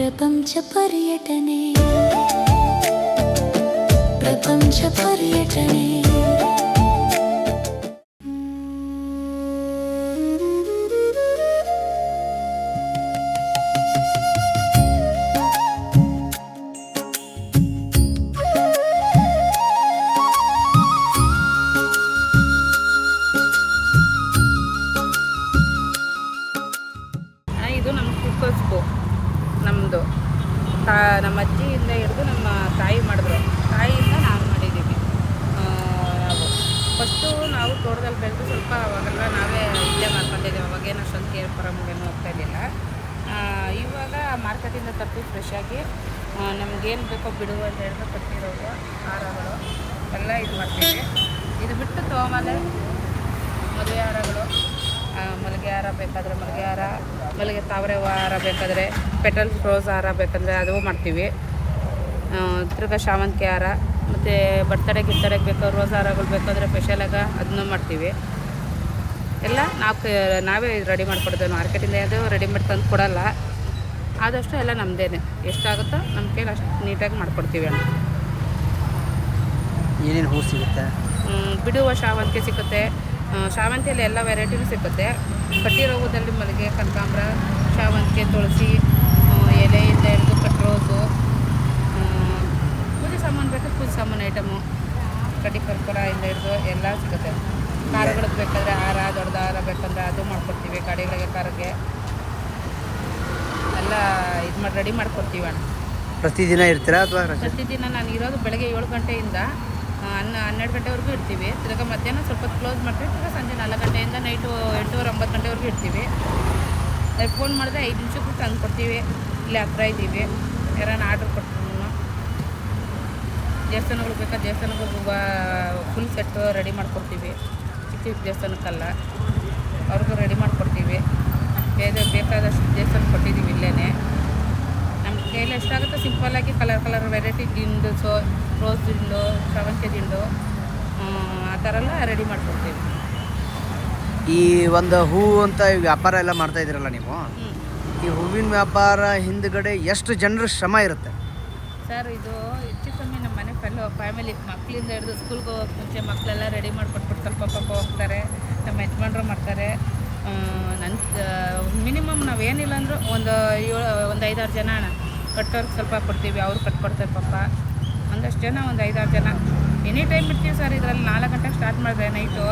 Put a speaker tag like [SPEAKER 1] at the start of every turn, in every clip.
[SPEAKER 1] ಪ್ರಪಂಚ ಪರ್ಯಟನೆ ಪ್ರಪಂಚ ಪರ್ಯಟನೆ
[SPEAKER 2] ಇದು ನಮ್ಮ ಕುಕ್ಕಸ್ಕು ನಮ್ಮದು ನಮ್ಮ ಅಜ್ಜಿಯಿಂದ ಹಿಡಿದು ನಮ್ಮ ತಾಯಿ ಮಾಡಿದ್ರು, ತಾಯಿಯಿಂದ ನಾವು ಮಾಡಿದ್ದೀವಿ. ನಾವು ಫಸ್ಟು ನಾವು ತೋಟದಲ್ಲಿ ಬೆಳೆದು ಸ್ವಲ್ಪ ಅವಾಗೆಲ್ಲ ನಾವೇ ಇಲ್ಲೇ ಮಾಡ್ಕೊಂಡಿದ್ದೀವಿ. ಅವಾಗೇನು ಅಷ್ಟೊಂದು ಕೇರ್ ಪರಮಗೇನು ಹೋಗ್ತಾ ಇರಲಿಲ್ಲ. ಇವಾಗ ಮಾರ್ಕೆಟಿಂದ ತಪ್ಪಿ ಫ್ರೆಶಾಗಿ ನಮಗೇನು ಬೇಕೋ ಬಿಡು ಅಂತ ಹೇಳಿದ್ರೆ ಕಟ್ಟಿರೋದು ಹಾರಗಳು ಎಲ್ಲ ಇದು ಮಾಡ್ತೀವಿ. ಇದು ಬಿಟ್ಟು ತೋಮಲೆ ಮದುವೆ ಹಾರಗಳು, ಮಲ್ಲಿಗೆ ಹಾರ ಬೇಕಾದರೆ ಮಲ್ಲಿಗೆ ಹಾರ, ಮಲ್ಲಿಗೆ ತಾವರೆ ಹಾರ ಬೇಕಾದರೆ, ಪೆಟಲ್ ರೋಸ್ ಹಾರ ಬೇಕಂದರೆ ಅದು ಮಾಡ್ತೀವಿ. ತಿರ್ಗಾ ಶಾವಂತಿಗೆ ಹಾರ, ಮತ್ತು ಬರ್ತಡೆಗೆ ಬೇಕಾದ್ರೆ ರೋಸ್ ಹಾರಗಳು ಬೇಕಾದರೆ ಸ್ಪೆಷಲಾಗಿ ಅದನ್ನು ಮಾಡ್ತೀವಿ. ಎಲ್ಲ ನಾವೇ ರೆಡಿ ಮಾಡಿಕೊಡ್ತೇವೆ. ಮಾರ್ಕೆಟಿಂದ ಅದು ರೆಡಿಮೇಡ್ ತಂದು ಕೊಡೋಲ್ಲ. ಆದಷ್ಟು ಎಲ್ಲ ನಮ್ಮದೇನೆ, ಎಷ್ಟಾಗುತ್ತೋ ನಮ್ಮ ಕೈಲಿ ಅಷ್ಟು ನೀಟಾಗಿ ಮಾಡಿಕೊಡ್ತೀವಿ. ಅಣ್ಣ
[SPEAKER 3] ಏನೇನು ಹೂ ಸಿಗುತ್ತೆ?
[SPEAKER 2] ಬಿಡುವ ಶಾವಂತಿಗೆ ಸಿಗುತ್ತೆ. ಶಾವಂತಿಯಲ್ಲಿ ಎಲ್ಲ ವೆರೈಟಿನೂ ಸಿಗುತ್ತೆ. ಕಟ್ಟಿರೋ ಹೂದಲ್ಲಿ ಮಲ್ಲಿಗೆ, ಕನಕಾಂಬರ, ಶಾವಂತಿಗೆ, ತುಳಸಿ, ಎಲೆಯಿಂದ ಹಿಡಿದು ಕಟ್ ರೋಸು, ಪೂಜೆ ಸಾಮಾನು ಬೇಕಾದ್ರೆ ಪೂಜೆ ಸಾಮಾನು ಐಟಮು, ಕಡ್ಡಿ ಕರ್ಪೂರದಿಂದ ಹಿಡಿದು ಎಲ್ಲ ಸಿಗುತ್ತೆ. ಕಾರುಗಳಿಗೆ ಬೇಕಾದರೆ ಹಾರ, ದೊಡ್ಡ ಹಾರ ಬೇಕಂದ್ರೆ ಅದು ಮಾಡ್ಕೊಡ್ತೀವಿ. ಗಾಡಿಗಳಿಗೆ, ಕಾರಿಗೆ ಎಲ್ಲ ಇದು ಮಾಡಿ ರೆಡಿ ಮಾಡಿಕೊಡ್ತೀವಿ. ಅಣ್ಣ
[SPEAKER 3] ಪ್ರತಿದಿನ ಇರ್ತೀರಾ ಅಥವಾ?
[SPEAKER 2] ಪ್ರತಿದಿನ ನಾನು ಇರೋದು ಬೆಳಗ್ಗೆ 7 ಗಂಟೆಯಿಂದ 12 ಗಂಟೆವರೆಗೂ ಇರ್ತೀವಿ. ತಿರ್ಗ ಮಧ್ಯಾಹ್ನ ಸ್ವಲ್ಪ ಕ್ಲೋಸ್ ಮಾಡ್ತೀವಿ. ತಿರ್ಗ ಸಂಜೆ 4 ಗಂಟೆಯಿಂದ ನೈಟು 8 9 ಗಂಟೆವರೆಗೂ ಇರ್ತೀವಿ. ಫೋನ್ ಮಾಡಿದ್ರೆ 5 ನಿಮಿಷಕ್ಕೂ ತಂದು ಕೊಡ್ತೀವಿ. ಇಲ್ಲಿ ಹತ್ರ ಇದ್ದೀವಿ. ಯಾರನ್ನ ಆರ್ಡ್ರ್ ಕೊಟ್ಟು ದೇವಸ್ಥಾನಗಳು ಬೇಕಾದ್ರೆ ದೇವಸ್ಥಾನಗಳು ಫುಲ್ ಸೆಟ್ಟು ರೆಡಿ ಮಾಡಿಕೊಡ್ತೀವಿ. ಚಿಕ್ಕ ಚಿಕ್ಕ ದೇವಸ್ಥಾನಕ್ಕಲ್ಲ, ಅವ್ರಿಗೂ ರೆಡಿ ಮಾಡಿಕೊಡ್ತೀವಿ. ಬೇಕಾದಷ್ಟು ದೇವಸ್ಥಾನ ಕೊಟ್ಟಿದ್ದೀವಿ ಇಲ್ಲೇ. ನಮ್ಮ ಕೈಯಲ್ಲಿ ಎಷ್ಟಾಗುತ್ತೋ ಸಿಂಪಲ್ಲಾಗಿ ಕಲರ್ ವೆರೈಟಿ ದಿಂಡು, ರೋಸ್ ದಿಂಡು, ಶಾವಂತಿಗೆ ದಿಂಡು, ಆ ಥರ ಎಲ್ಲ ರೆಡಿ ಮಾಡಿಕೊಡ್ತೀವಿ.
[SPEAKER 3] ಈ ಒಂದು ಹೂ ಅಂತ ವ್ಯಾಪಾರ ಎಲ್ಲ ಮಾಡ್ತಾ ಇದ್ದೀರಲ್ಲ ನೀವು, ಈ ಹೂವಿನ ವ್ಯಾಪಾರ ಹಿಂದ್ಗಡೆ ಎಷ್ಟು ಜನರ ಶ್ರಮ ಇರುತ್ತೆ
[SPEAKER 2] ಸರ್? ಇದು ಹೆಚ್ಚು ಕಮ್ಮಿ ನಮ್ಮ ಮನೆ ಫ್ಯಾಮಿಲಿ ಮಕ್ಕಳಿಂದ ಹಿಡಿದು ಸ್ಕೂಲ್ಗೆ ಹೋಗೋಕ್ಕೆ ಮುಂಚೆ ಮಕ್ಕಳೆಲ್ಲ ರೆಡಿ ಮಾಡಿಕೊಟ್ಬಿಟ್ಟು ಸ್ವಲ್ಪ ಪಾಪ ಹೋಗ್ತಾರೆ. ನಮ್ಮ ಯಜಮಾನ್ರು ಮಾಡ್ತಾರೆ. ನನ್ನ ಮಿನಿಮಮ್ ನಾವೇನಿಲ್ಲ ಅಂದರೂ ಒಂದು 5-6 ಜನ ಕಟ್ಟೋರ್ಗೆ ಸ್ವಲ್ಪ ಕೊಡ್ತೀವಿ. ಅವ್ರು ಕಟ್ಕೊಡ್ತಾರೆ ಪಾಪ. ಒಂದಷ್ಟು ಜನ, ಒಂದು 5-6 ಜನ ಎನಿ ಟೈಮ್ ಇರ್ತೀವಿ ಸರ್. ಇದರಲ್ಲಿ 4 ಗಂಟೆಗೆ ಸ್ಟಾರ್ಟ್ ಮಾಡಿದ್ರೆ ನೈಟು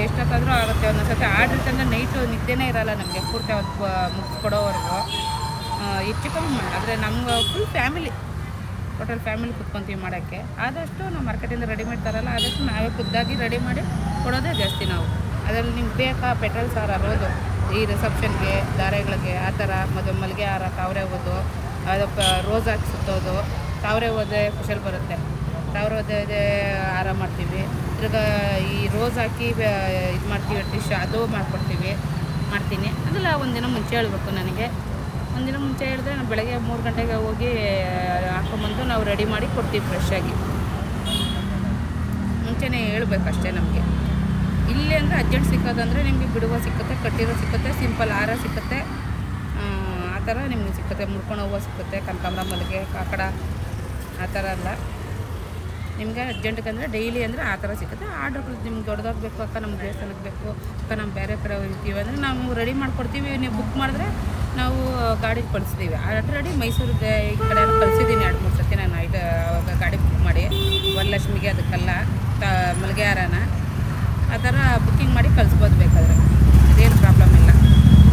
[SPEAKER 2] ಎಷ್ಟೊತ್ತಾದರೂ ಆಗುತ್ತೆ. ಒಂದೊಂದು ಸರ್ತಿ ಆರ್ಡ್ರ್ ತಂದರೆ ನೈಟು ನಿದ್ದೆನೇ ಇರೋಲ್ಲ ನಮಗೆ, ಪೂರ್ತಿ ಅವತ್ತು ಮುಗಿಸ್ಕೊಡೋವರೆಗೂ. ಹೆಚ್ಚು ಕಮ್ಮಿ ಆದರೆ ನಮ್ಗೆ ಫುಲ್ ಫ್ಯಾಮಿಲಿ, ಟೋಟಲ್ ಫ್ಯಾಮಿಲಿ ಕುತ್ಕೊತೀವಿ ಮಾಡೋಕ್ಕೆ. ಆದಷ್ಟು ನಾವು ಮಾರ್ಕೆಟಿಂದ ರೆಡಿಮೇಡ್ ತರೋಲ್ಲ, ಆದಷ್ಟು ನಾವೇ ಖುದ್ದಾಗಿ ರೆಡಿ ಮಾಡಿ ಕೊಡೋದೇ ಜಾಸ್ತಿ ನಾವು. ಅದರಲ್ಲಿ ನಿಮ್ಗೆ ಬೇಕಾ ಪೆಟಲ್ಸ್ ಹಾರ, ರೋದು ಈ ರಿಸೆಪ್ಷನ್ಗೆ, ದಾರೆಗಳಿಗೆ, ಆ ಥರ ಮಲ್ಲಿಗೆ ಹಾರ, ತಾವರೆ ಹೂದು, ಅದಕ್ಕೆ ರೋಸ್ ಹಾಕಿ ಸುತ್ತೋದು, ತಾವರೆ ಹೋದೆ ಸ್ಪೆಷಲ್ ಬರುತ್ತೆ. ತಾವರೆ ಹೋದೆ ಹಾರ ಮಾಡ್ತೀವಿ. ತಿರ್ಗ ಈ ರೋಸ್ ಹಾಕಿ ಇದು ಮಾಡ್ತೀವಿ, ಡಿಶ್ ಅದು ಮಾಡ್ತೀನಿ. ಅದೆಲ್ಲ ಒಂದಿನ ಮುಂಚೆ ಹೇಳಬೇಕು ನನಗೆ. ಒಂದಿನ ಮುಂಚೆ ಹೇಳಿದ್ರೆ ನಾವು ಬೆಳಗ್ಗೆ 3 ಗಂಟೆಗೆ ಹೋಗಿ ಹಾಕೊಂಬಂದು ನಾವು ರೆಡಿ ಮಾಡಿ ಕೊಡ್ತೀವಿ ಫ್ರೆಶ್ಶಾಗಿ. ಮುಂಚೆನೇ ಹೇಳ್ಬೇಕಷ್ಟೇ ನಮಗೆ. ಇಲ್ಲಿ ಅಂದರೆ ಅರ್ಜೆಂಟ್ ಸಿಕ್ಕೋದಂದರೆ ನಿಮಗೆ ಬಿಡುವ ಸಿಕ್ಕುತ್ತೆ, ಕಟ್ಟಿರೋ ಸಿಕ್ಕುತ್ತೆ, ಸಿಂಪಲ್ ಹಾರ ಸಿಕ್ಕುತ್ತೆ, ಆ ಥರ ನಿಮಗೆ ಸಿಕ್ಕುತ್ತೆ. ಮುಡ್ಕೊಂಡು ಹೂವು ಸಿಕ್ಕುತ್ತೆ, ಕನಕಾಂಬರ, ಮಲ್ಲಿಗೆ, ಕಾಕಡ, ಆ ಥರ ಎಲ್ಲ ನಿಮಗೆ ಅರ್ಜೆಂಟ್ಗೆ ಅಂದರೆ ಡೈಲಿ ಅಂದರೆ ಆ ಥರ ಸಿಗುತ್ತೆ. ಆರ್ಡ್ರ್ಗಳು ನಿಮ್ಗೆ ದೊಡ್ಡದಾಗಿ ಬೇಕು, ಅಕ್ಕ ನಮ್ಮ ದೇವಸ್ಥಾನಕ್ಕೆ ಬೇಕು, ಅಕ್ಕ ನಮ್ಮ ಬೇರೆ ಕಡೆ ಹೋಗ್ತೀವಿ ಅಂದರೆ ನಾವು ರೆಡಿ ಮಾಡಿಕೊಡ್ತೀವಿ. ನೀವು ಬುಕ್ ಮಾಡಿದ್ರೆ ನಾವು ಗಾಡಿಗೆ ಕಳಿಸ್ತೀವಿ. ಆಲ್ರೆಡಿ ಮೈಸೂರಿಗೆ ಈ ಕಡೆ ಕಳಿಸಿದ್ದೀನಿ 2-3 ಸತಿ ನಾನು ಗಾಡಿ ಬುಕ್ ಮಾಡಿ. ವರಲಕ್ಷ್ಮಿಗೆ ಅದಕ್ಕೆಲ್ಲ ಮಲ್ಲಿಗೆ ಹಾರನ ಆ ಥರ ಬುಕ್ಕಿಂಗ್ ಮಾಡಿ ಕಳಿಸ್ಬೋದು ಬೇಕಾದರೆ. ಅದೇನು ಪ್ರಾಬ್ಲಮ್ ಇಲ್ಲ.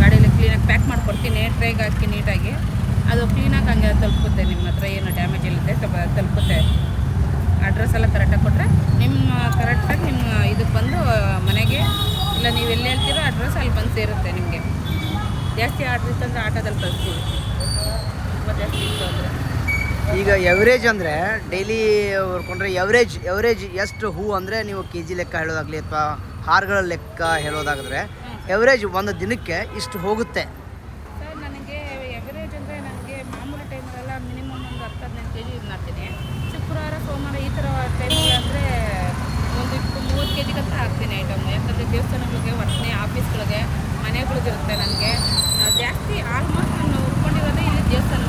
[SPEAKER 2] ಗಾಡೀಲಿ ಕ್ಲೀನಾಗಿ ಪ್ಯಾಕ್ ಮಾಡಿಕೊಡ್ತೀನಿ, ಟ್ರೈಗೆ ಹಾಕಿ ನೀಟಾಗಿ. ಅದು ಕ್ಲೀನಾಗಿ ಹಂಗೆ ತಲುಪುತ್ತೆ. ನಿಮ್ಮ ಹತ್ರ ಏನು ಡ್ಯಾಮೇಜ್ ಇಲ್ಲದೆ ತಲುಪುತ್ತೆ. ಅಡ್ರೆಸ್ ಎಲ್ಲ ಕರೆಕ್ಟಾಗಿ ಕೊಟ್ಟರೆ ಕರೆಕ್ಟಾಗಿ ನಿಮ್ಮ ಇದಕ್ಕೆ ಬಂದು ಮನೆಗೆ, ಇಲ್ಲ ನೀವು ಎಲ್ಲಿ ಹೇಳ್ತೀರೋ ಅಡ್ರೆಸ್ ಅಲ್ಲಿ ಬಂದು ಸೇರುತ್ತೆ ನಿಮಗೆ. ಜಾಸ್ತಿ ಆರ್ಡ್ರ್ ಇತ್ತಂದರೆ ಆಟೋದಲ್ಲಿ ಕಳಿಸ್ತೀವಿ. ತುಂಬ ಜಾಸ್ತಿ ಇತ್ತು ಅಂದರೆ
[SPEAKER 3] ಈಗ ಎವರೇಜ್ ಅಂದರೆ ಡೈಲಿ ಹೊರ್ಕೊಂಡ್ರೆ ಎವರೇಜ್ ಎಷ್ಟು ಹೂ ಅಂದರೆ ನೀವು KG ಲೆಕ್ಕ ಹೇಳೋದಾಗಲಿ ಅಥವಾ ಹಾರಗಳ ಲೆಕ್ಕ ಹೇಳೋದಾದರೆ ಎವರೇಜ್ ಒಂದು ದಿನಕ್ಕೆ ಇಷ್ಟು ಹೋಗುತ್ತೆ
[SPEAKER 2] ಸರ್? ನನಗೆ ಎವರೇಜ್ ಅಂದರೆ ನನಗೆ ಮಾಮೂಲಿ ಟೈಮಲ್ಲೆಲ್ಲ ಮಿನಿಮಮ್ ಒಂದು 10-15 kg ಇದು ಮಾಡ್ತೀನಿ. ಶುಕ್ರವಾರ, ಸೋಮವಾರ ಈ ಥರ ಟೈಮ್ಗಳಂದರೆ ಒಂದು 30 kg ಗಂತ ಹಾಕ್ತೀನಿ ಐಟಮು. ಯಾಕಂದರೆ ದೇವಸ್ಥಾನಗಳಿಗೆ, ವರ್ತನೆ, ಆಫೀಸ್ಗಳಿಗೆ, ಮನೆಗಳಿಗಿರುತ್ತೆ. ನನಗೆ ಜಾಸ್ತಿ ಆಲ್ಮೋಸ್ಟ್ ನಾನು ಉಟ್ಕೊಂಡಿರೋದೇ ಇಲ್ಲಿ ದೇವಸ್ಥಾನ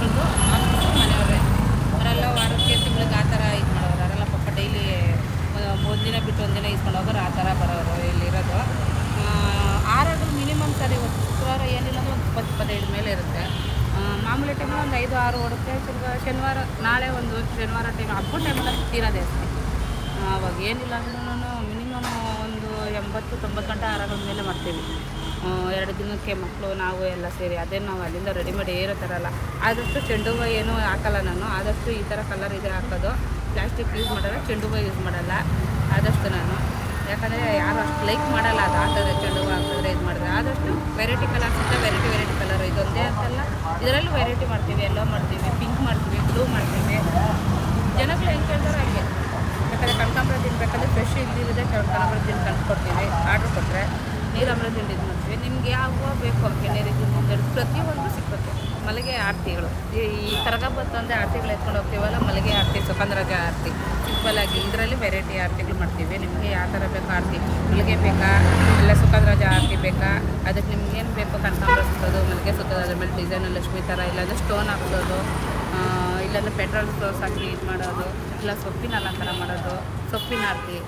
[SPEAKER 2] ಮಾಮೂಲಿ ಟೈಮಲ್ಲಿ ಒಂದು 5-6 ಓಡುತ್ತೆ. ಶನಿವಾರ ನಾಳೆ ಒಂದು ಶನಿವಾರ ಟೈಮ್ ಹಬ್ಬದ ಟೈಮಲ್ಲಿ ತೀರಾ ಜಾಸ್ತಿ. ಅವಾಗ ಏನಿಲ್ಲ ಅಂದ್ರೂ ಮಿನಿಮಮ್ ಒಂದು 80-90 ಗಂಟೆ ಆರಾಗದ ಮೇಲೆ ಮಾಡ್ತೀವಿ. 2 ದಿನಕ್ಕೆ ಮಕ್ಕಳು ನಾವು ಎಲ್ಲ ಸೇರಿ. ಅದೇನು ನಾವು ಅಲ್ಲಿಂದ ರೆಡಿಮೇಡ್ ಏನೋ ತರಲ್ಲ. ಆದಷ್ಟು ಚೆಂಡು ಹೂವು ಏನೂ ಹಾಕಲ್ಲ ನಾನು. ಆದಷ್ಟು ಈ ಥರ ಕಲರ್ ಇದೆ ಹಾಕೋದು. ಪ್ಲಾಸ್ಟಿಕ್ ಯೂಸ್ ಮಾಡಲ್ಲ, ಚೆಂಡು ಹೂವು ಯೂಸ್ ಮಾಡಲ್ಲ ಆದಷ್ಟು ನಾನು. ಯಾಕಂದರೆ ಯಾರು ಅಷ್ಟು ಲೈಕ್ ಮಾಡಲ್ಲ ಅದು ಹಾಕಿದ್ರೆ, ಚೆಂಡು ಹೂವು ಹಾಕಿದ್ರೆ ಇದು ಮಾಡಿದ್ರೆ. ಆದಷ್ಟು ವೆರೈಟಿ ಕಲರ್ಸ್ ಇದ್ದರೆ ವೆರೈಟಿ ಕಲರ್ ಇದೊಂದೇ ಅಂತಲ್ಲ, ಇದರಲ್ಲೂ ವೆರೈಟಿ ಮಾಡ್ತೀವಿ. ಎಲ್ಲೋ ಮಾಡ್ತೀವಿ, ಪಿಂಕ್ ಮಾಡ್ತೀವಿ, ಬ್ಲೂ ಮಾಡ್ತೀವಿ. ಜನಗಳು ಹೆಂಗೆ ಕೇಳ್ತಾರೋ ಹಾಗೆ. ಯಾಕಂದರೆ ಕನಕಾಂಬರ ತಿನ್ಬೇಕಾದ್ರೆ ಫ್ರೆಶ್ ಇದ್ದಿರೋದೇ ಕನಕಾಂಬರ ತಿಂದು ತಂದುಕೊಡ್ತೀವಿ. ಆರ್ಡ್ರ್ ಕೊಟ್ಟರೆ ನೀರಾಂಬರ ತಿಂಡಿ ಇದು ಮಾಡ್ತೀವಿ. ನಿಮಗೆ ಯಾವ ಹೂವು ಬೇಕು ಕೆನೇರಿ ತಿಂದು ಪ್ರತಿಯೊಂದು ಸಿಕ್ಕುತ್ತೆ. ಮಲ್ಲಿಗೆ ಆರತಿಗಳು ಈ ಕರಗ ಬಂತಂದರೆ ಆರತಿಗಳು ಎತ್ಕೊಂಡು ಹೋಗ್ತೀವಲ್ಲ, ಮಲ್ಲಿಗೆ ಆರತಿ, ಸುಗಂಧರಾಜ ಆರತಿ ಸಿಂಪಲ್ಲಾಗಿ. ಇದರಲ್ಲಿ ವೆರೈಟಿ ಆರತಿಗಳು ಮಾಡ್ತೀವಿ. ನಿಮಗೆ ಯಾವ ಥರ ಬೇಕು ಆರತಿ, ಮಲ್ಲಿಗೆ ಬೇಕಾ ಇಲ್ಲ ಸುಗಂಧರಾಜ ಆರತಿ ಬೇಕಾ, ಅದಕ್ಕೆ ನಿಮ್ಗೇನು ಬೇಕು ಕನಕಾಂಬರ ಸುತ್ತೋದು, ಮಲ್ಲಿಗೆ ಸುತ್ತೋದು, ಅದ್ರ ಮೇಲೆ ಡಿಸೈನು ಲಕ್ಷ್ಮಿ ಥರ, ಇಲ್ಲಾಂದರೆ ಸ್ಟೋನ್ ಹಾಕ್ಸೋದು, ಇಲ್ಲಾಂದರೆ ಪೆಟ್ರೋಲ್ ಸ್ಟೋರ್ಸ್ ಹಾಕಿ ಇದು ಮಾಡೋದು, ಇಲ್ಲ ಸೊಪ್ಪಿನ ಅಲಂಕಾರ ಮಾಡೋದು, ಸೊಪ್ಪಿನ ಆರತಿ,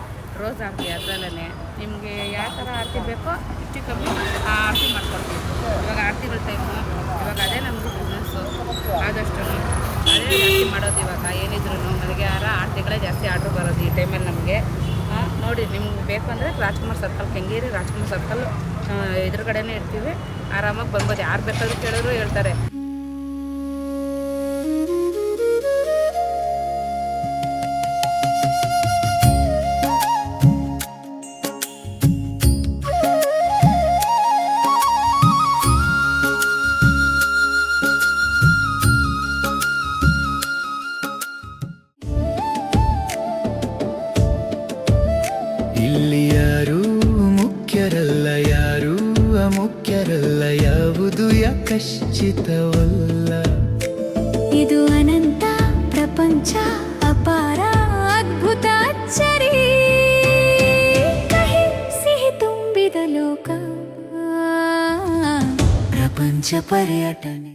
[SPEAKER 2] ರೋಸ್ ಆರತಿ. ಅದರಲ್ಲೇ ನಿಮಗೆ ಯಾವ ಥರ ಆರತಿ ಬೇಕೋ ಹೆಚ್ಚು ಕಮ್ಮಿ ಆ ಆರತಿ ಮಾಡ್ಕೊಡ್ತೀವಿ. ಇವಾಗ ಆರತಿಗಳ ಟೈಮು, ಇವಾಗ ಅದೇ ನಮ್ಮದು ಬಿಸ್ನೆಸ್ಸು. ಆದಷ್ಟು ಅದೇ ಜಾಸ್ತಿ ಮಾಡೋದು. ಇವಾಗ ಏನಿದ್ರು ಮಲ್ಲಿಗೆ ಹಾರ ಆರತಿಗಳೇ ಜಾಸ್ತಿ ಆರ್ಡ್ರ್ ಬರೋದು ಈ ಟೈಮಲ್ಲಿ ನಮಗೆ. ನೋಡಿ, ನಿಮ್ಗೆ ಬೇಕು ಅಂದರೆ ರಾಜ್ಕುಮಾರ್ ಸರ್ಕಲ್, ಕೆಂಗೇರಿ ರಾಜ್ಕುಮಾರ್ ಸರ್ಕಲ್ ಎದುರುಗಡೆನೇ ಇರ್ತೀವಿ. ಆರಾಮಾಗಿ ಬರ್ಬೋದು. ಯಾರು ಬೇಕಾದ್ರೂ ಕೇಳಿದ್ರು ಹೇಳ್ತಾರೆ.
[SPEAKER 4] ಇಲ್ಲಿ ಯಾರೂ ಮುಖ್ಯರಲ್ಲ, ಯಾರೂ ಅಮುಖ್ಯರಲ್ಲ, ಯಾವುದು ಯಾಕಶ್ಚಿತವಲ್ಲ.
[SPEAKER 1] ಇದು ಅನಂತ ಪ್ರಪಂಚ, ಅಪಾರ ಅದ್ಭುತ ಅಚ್ಚರಿ, ಕಹಿ ಸಿಹಿ ತುಂಬಿದ ಲೋಕ, ಪ್ರಪಂಚ ಪರ್ಯಟನೆ.